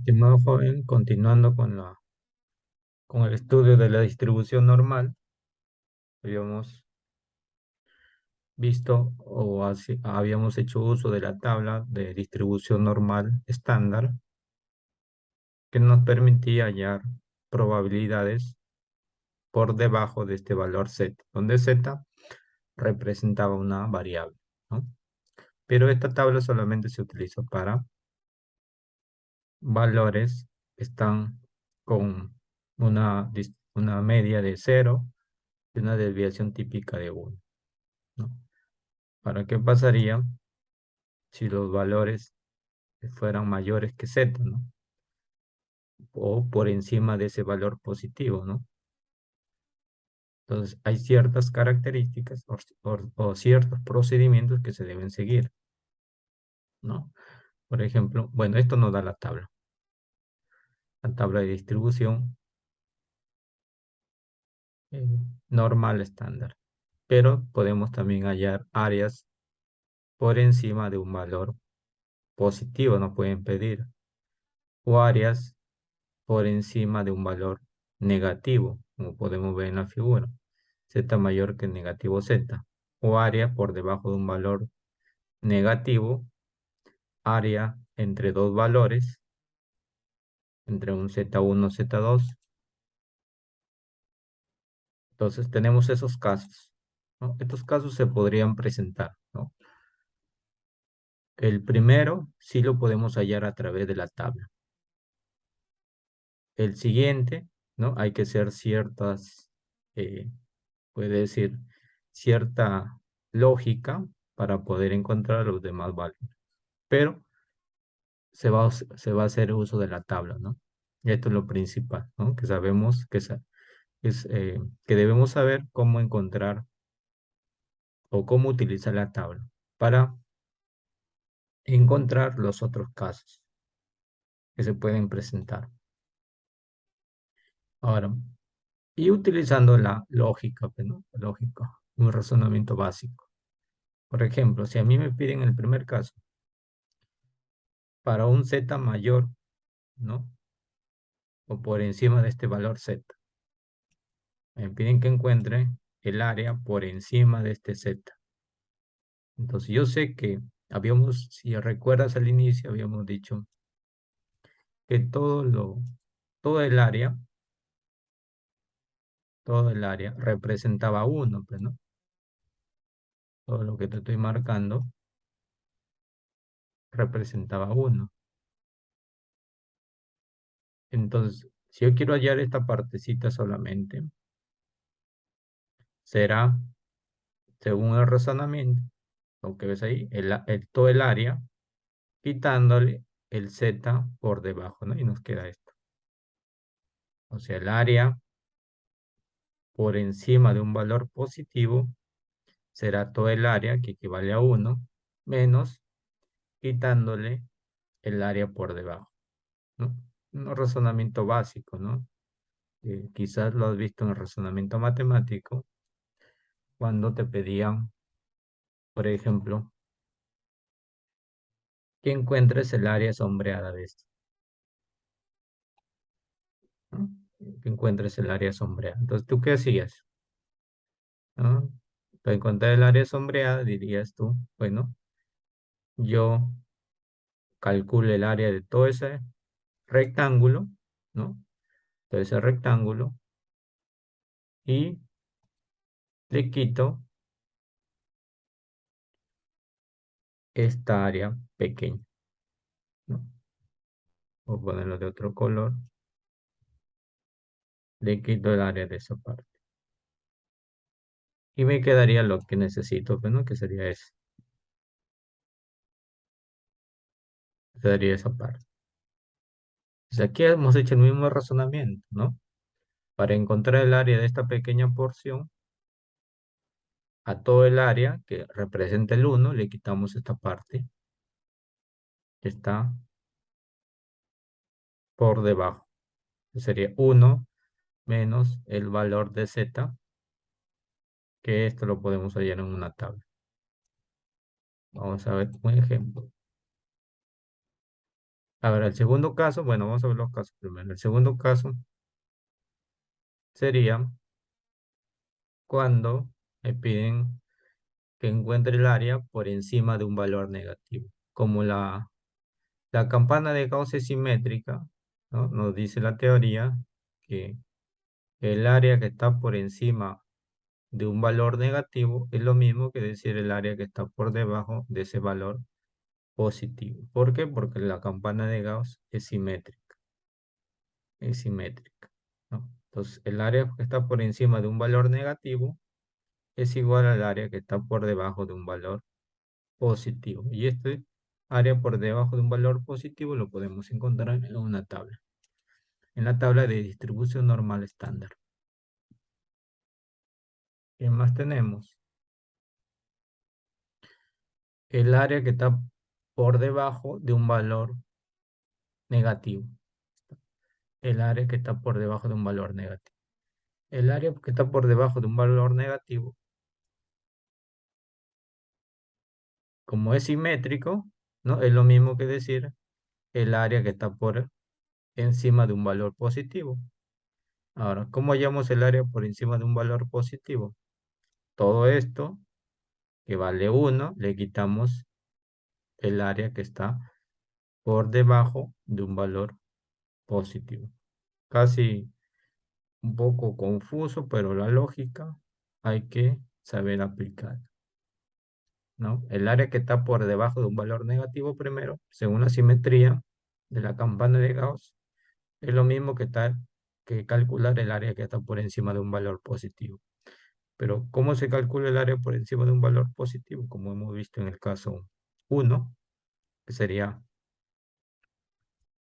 Estimado joven, continuando con el estudio de la distribución normal, habíamos visto habíamos hecho uso de la tabla de distribución normal estándar que nos permitía hallar probabilidades por debajo de este valor z, donde z representaba una variable, ¿no? Pero esta tabla solamente se utiliza para valores que están con una media de 0 y una desviación típica de 1, ¿no? ¿Para qué pasaría si los valores fueran mayores que z, ¿no? O por encima de ese valor positivo, ¿no? Entonces, hay ciertas características o ciertos procedimientos que se deben seguir, ¿no? Por ejemplo, bueno, esto nos da la tabla de distribución eh, normal estándar, pero podemos también hallar áreas por encima de un valor positivo, no pueden pedir, o áreas por encima de un valor negativo, como podemos ver en la figura, z mayor que negativo z, o área por debajo de un valor negativo, área entre dos valores, entre un z1 z2. Entonces tenemos esos casos, ¿no? Estos casos se podrían presentar, ¿no? El primero sí lo podemos hallar a través de la tabla. El siguiente, ¿no? Hay que hacer ciertas, eh, puede decir, cierta lógica para poder encontrar los demás valores. Pero se va a hacer uso de la tabla, ¿no? Y esto es lo principal, ¿no? Que sabemos que debemos saber cómo encontrar o cómo utilizar la tabla para encontrar los otros casos que se pueden presentar. Ahora, y utilizando la lógica, pues, ¿no? Lógica, un razonamiento básico. Por ejemplo, si a mí me piden el primer caso, para un z mayor, ¿no? O por encima de este valor z, me piden que encuentre el área por encima de este z. Entonces yo sé que si recuerdas al inicio, habíamos dicho que todo todo el área representaba 1, pues, ¿no? Todo lo que te estoy marcando representaba 1. Entonces, si yo quiero hallar esta partecita solamente, será, según el razonamiento, lo que ves ahí, todo el área, quitándole el z por debajo, ¿no? Y nos queda esto. O sea, el área por encima de un valor positivo será todo el área, que equivale a 1, menos quitándole el área por debajo, ¿no? Un razonamiento básico, ¿no? Quizás lo has visto en el razonamiento matemático, cuando te pedían, por ejemplo, que encuentres el área sombreada de esto, ¿no? Que encuentres el área sombreada. Entonces, ¿tú qué hacías? ¿No? Para encontrar el área sombreada, dirías tú, bueno, yo calculo el área de todo ese rectángulo, ¿no? Todo ese rectángulo y le quito esta área pequeña, ¿no? Voy a ponerlo de otro color, le quito el área de esa parte. Y me quedaría lo que necesito, pues, ¿no? Que sería eso. Sería esa parte. Pues aquí hemos hecho el mismo razonamiento, ¿no? Para encontrar el área de esta pequeña porción, a todo el área que representa el 1, le quitamos esta parte que está por debajo. Sería 1 menos el valor de z, que esto lo podemos hallar en una tabla. Vamos a ver un ejemplo. A ver, el segundo caso, bueno, vamos a ver los casos primero. El segundo caso sería cuando me piden que encuentre el área por encima de un valor negativo. Como la campana de Gauss es simétrica, ¿no? Nos dice la teoría que el área que está por encima de un valor negativo es lo mismo que decir el área que está por debajo de ese valor positivo. ¿Por qué? Porque la campana de Gauss es simétrica, ¿no? Entonces, el área que está por encima de un valor negativo es igual al área que está por debajo de un valor positivo. Y este área por debajo de un valor positivo lo podemos encontrar en una tabla, en la tabla de distribución normal estándar. ¿Qué más tenemos? El área que está por debajo de un valor negativo. El área que está por debajo de un valor negativo. El área que está por debajo de un valor negativo, como es simétrico, ¿no? Es lo mismo que decir el área que está por encima de un valor positivo. Ahora, ¿cómo hallamos el área por encima de un valor positivo? Todo esto, que vale 1, le quitamos el área que está por debajo de un valor positivo. Casi un poco confuso, pero la lógica hay que saber aplicar, ¿no? El área que está por debajo de un valor negativo primero, según la simetría de la campana de Gauss, es lo mismo que calcular el área que está por encima de un valor positivo. Pero, ¿cómo se calcula el área por encima de un valor positivo? Como hemos visto en el caso 1, que sería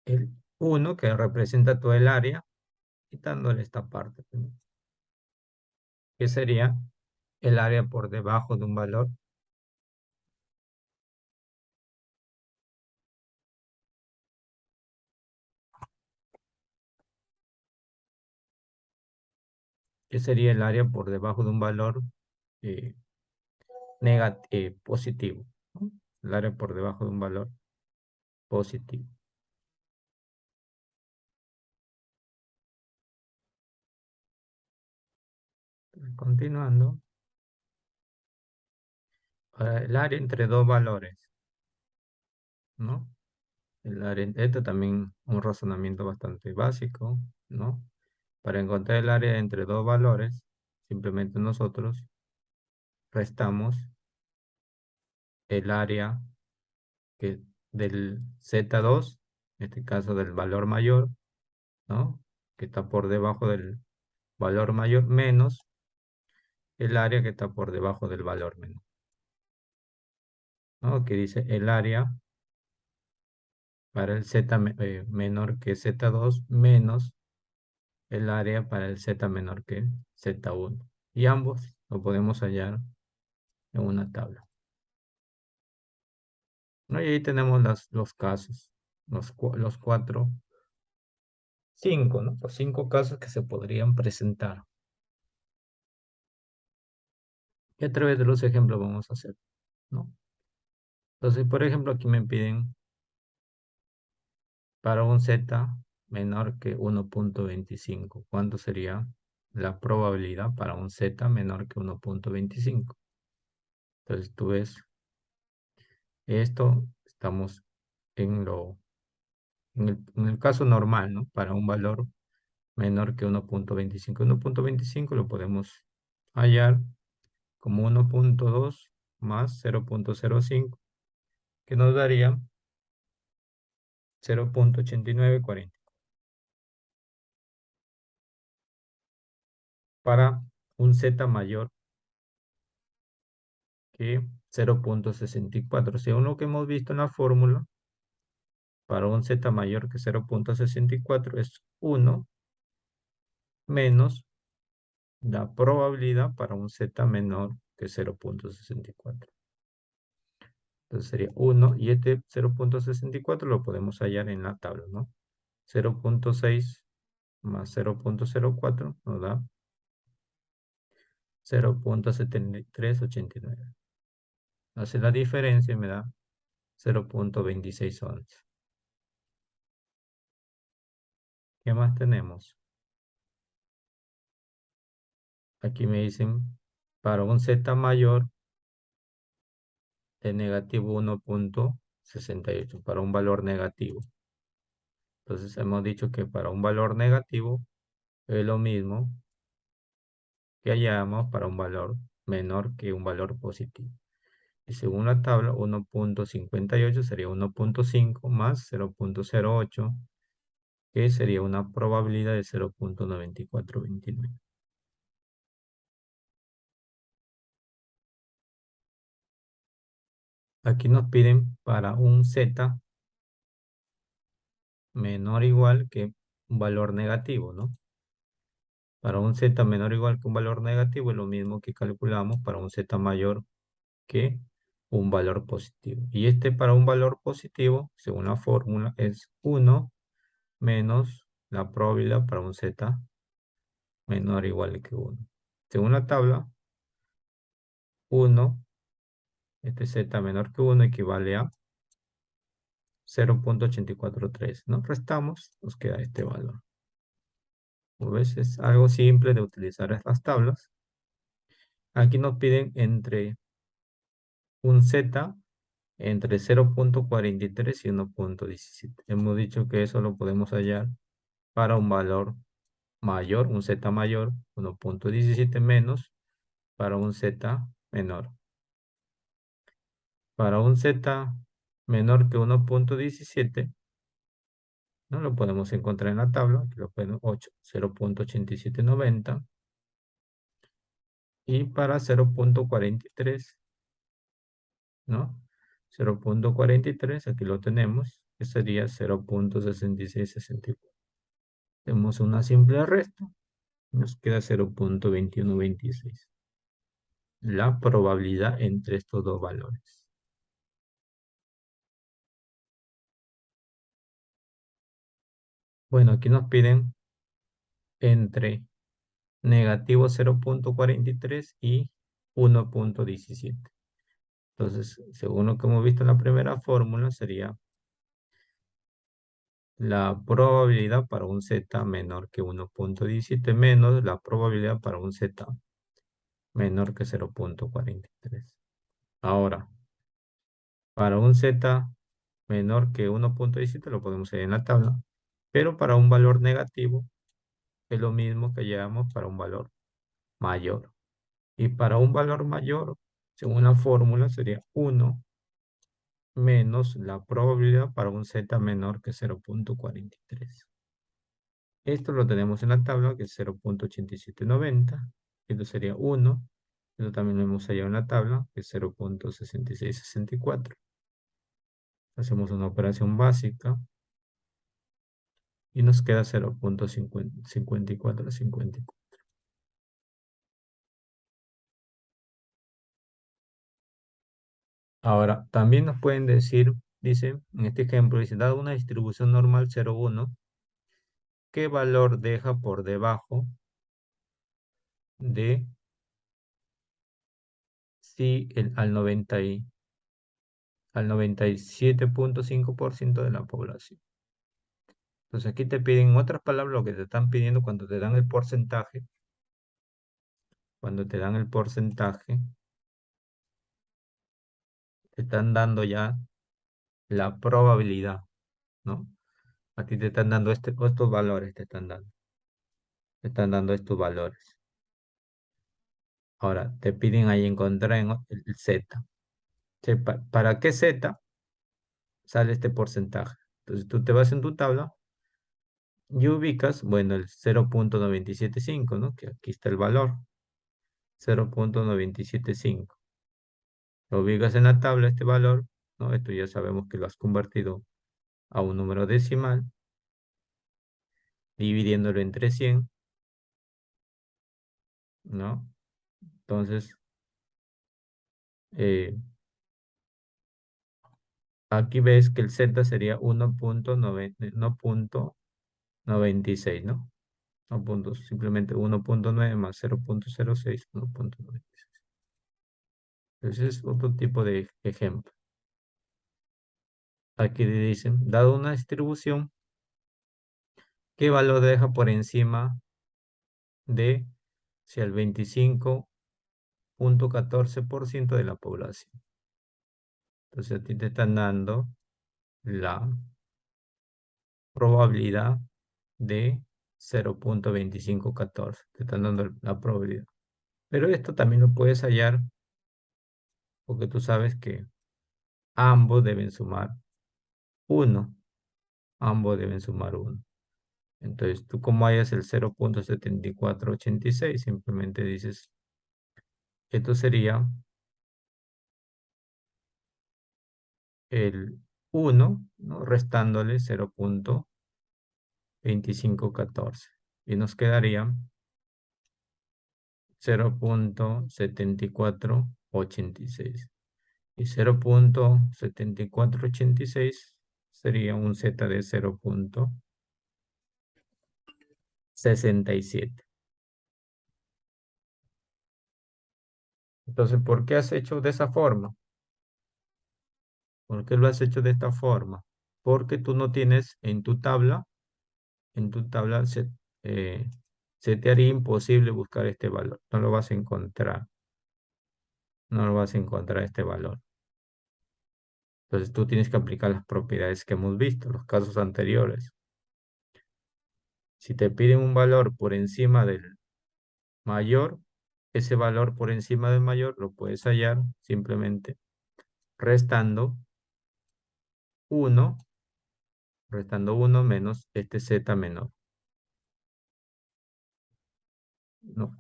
el 1 que representa todo el área, quitándole esta parte, ¿no? Que sería el área por debajo de un valor, que sería el área por debajo de un valor eh, positivo, ¿no? El área por debajo de un valor positivo. Continuando, el área entre dos valores, ¿no? Esto también un razonamiento bastante básico, ¿no? Para encontrar el área entre dos valores, simplemente nosotros restamos el área que del Z2, en este caso del valor mayor, ¿no? Que está por debajo del valor mayor, menos el área que está por debajo del valor menor, ¿no? Que dice el área para el Z menor que Z2 menos el área para el Z menor que Z1. Y ambos lo podemos hallar en una tabla, ¿no? Y ahí tenemos los casos, los cuatro, cinco, ¿no? Los cinco casos que se podrían presentar. Y a través de los ejemplos vamos a hacer, ¿no? Entonces, por ejemplo, aquí me piden para un Z menor que 1.25. ¿Cuánto sería la probabilidad para un Z menor que 1.25? Entonces, tú ves esto, estamos en el caso normal, ¿no? Para un valor menor que 1.25. 1.25 lo podemos hallar como 1.2 más 0.05, que nos daría 0.8940. Para un Z mayor que 0.64. Según lo que hemos visto en la fórmula, para un Z mayor que 0.64 es 1 menos la probabilidad para un Z menor que 0.64. Entonces sería 1 y este 0.64 lo podemos hallar en la tabla, ¿no? 0.6 más 0.04 nos da 0.7389. Hace la diferencia y me da 0.2611. ¿Qué más tenemos? Aquí me dicen, para un z mayor de negativo 1,68 para un valor negativo. Entonces hemos dicho que para un valor negativo es lo mismo que hayamos para un valor menor que un valor positivo. Y según la tabla, 1,58 sería 1,5 más 0,08, que sería una probabilidad de 0,9429. Aquí nos piden para un z menor o igual que un valor negativo, ¿no? Para un z menor o igual que un valor negativo es lo mismo que calculamos para un z mayor que un valor positivo. Y este para un valor positivo, según la fórmula, es 1 menos la probabilidad para un z menor o igual que 1. Según la tabla, 1, este z menor que 1 equivale a 0,843. Nos restamos, nos queda este valor. Como ves, es algo simple de utilizar estas tablas. Aquí nos piden entre un z entre 0,43 y 1,17. Hemos dicho que eso lo podemos hallar para un valor mayor, un z mayor, 1,17 menos para un z menor. Para un z menor que 1,17, no lo podemos encontrar en la tabla, aquí lo ponemos 8, 0,8790. Y para 0,43, ¿no? 0,43, aquí lo tenemos, que sería 0,6664. Hacemos una simple resta, nos queda 0,2126. La probabilidad entre estos dos valores. Bueno, aquí nos piden entre negativo 0,43 y 1,17. Entonces, según lo que hemos visto en la primera fórmula, sería la probabilidad para un z menor que 1,17 menos la probabilidad para un z menor que 0,43. Ahora, para un z menor que 1,17 lo podemos hacer en la tabla, pero para un valor negativo es lo mismo que llevamos para un valor mayor. Y para un valor mayor, según la fórmula, sería 1 menos la probabilidad para un z menor que 0,43. Esto lo tenemos en la tabla, que es 0,8790. Esto sería 1. Esto también lo hemos hallado en la tabla, que es 0,6664. Hacemos una operación básica y nos queda 0,5454. Ahora, también nos pueden decir, dice, en este ejemplo, dice, dado una distribución normal 0,1, ¿qué valor deja por debajo de si al 97,5% de la población? Entonces aquí te piden, en otras palabras, lo que te están pidiendo cuando te dan el porcentaje, te están dando ya la probabilidad, ¿no? A ti te están dando estos valores, te están dando estos valores. Ahora, te piden ahí encontrar el Z. ¿Para qué Z sale este porcentaje? Entonces tú te vas en tu tabla y ubicas, bueno, el 0,975, ¿no? Que aquí está el valor, 0,975. Lo ubicas en la tabla este valor, ¿no? Esto ya sabemos que lo has convertido a un número decimal, dividiéndolo entre 100, ¿no? Entonces, eh, aquí ves que el Z sería 1,96, ¿no? No puntos, simplemente 1,9 más 0,06, 1,96. Ese es otro tipo de ejemplo. Aquí dicen, dado una distribución ¿Qué valor deja por encima de si el 25,14% de la población? Entonces a ti te están dando la probabilidad de 0,2514. Te están dando la probabilidad. Pero esto también lo puedes hallar porque tú sabes que ambos deben sumar 1. Ambos deben sumar 1. Entonces, tú como hayas el 0,7486, simplemente dices, esto sería el 1, ¿no? Restándole 0,2514. Y nos quedaría 0,7486. Y 0,7486 sería un z de 0,67. Entonces, ¿por qué has hecho de esa forma? ¿Por qué lo has hecho de esta forma? Porque tú no tienes en tu tabla eh, se te haría imposible buscar este valor. No lo vas a encontrar. No lo vas a encontrar este valor. Entonces tú tienes que aplicar las propiedades que hemos visto, los casos anteriores. Si te piden un valor por encima del mayor, ese valor por encima del mayor lo puedes hallar simplemente restando 1, restando 1 menos este z menor, ¿no?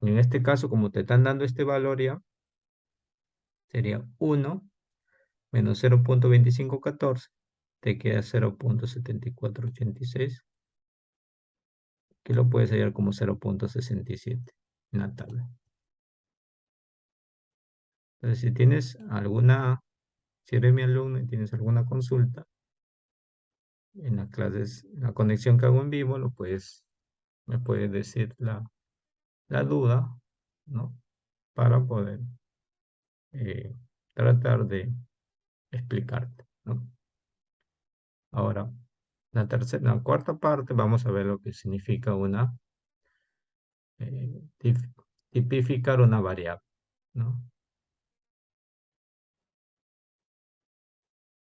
Y en este caso, como te están dando este valor ya, sería 1 menos 0,2514, te queda 0,7486, que lo puedes hallar como 0,67 en la tabla. Entonces, si eres mi alumno y tienes alguna consulta en las clases, en la conexión que hago en vivo, me puedes decir la duda, ¿no? Para poder eh, tratar de explicarte, ¿no? Ahora, la cuarta parte, vamos a ver lo que significa eh, tip- tipificar una variable, ¿no?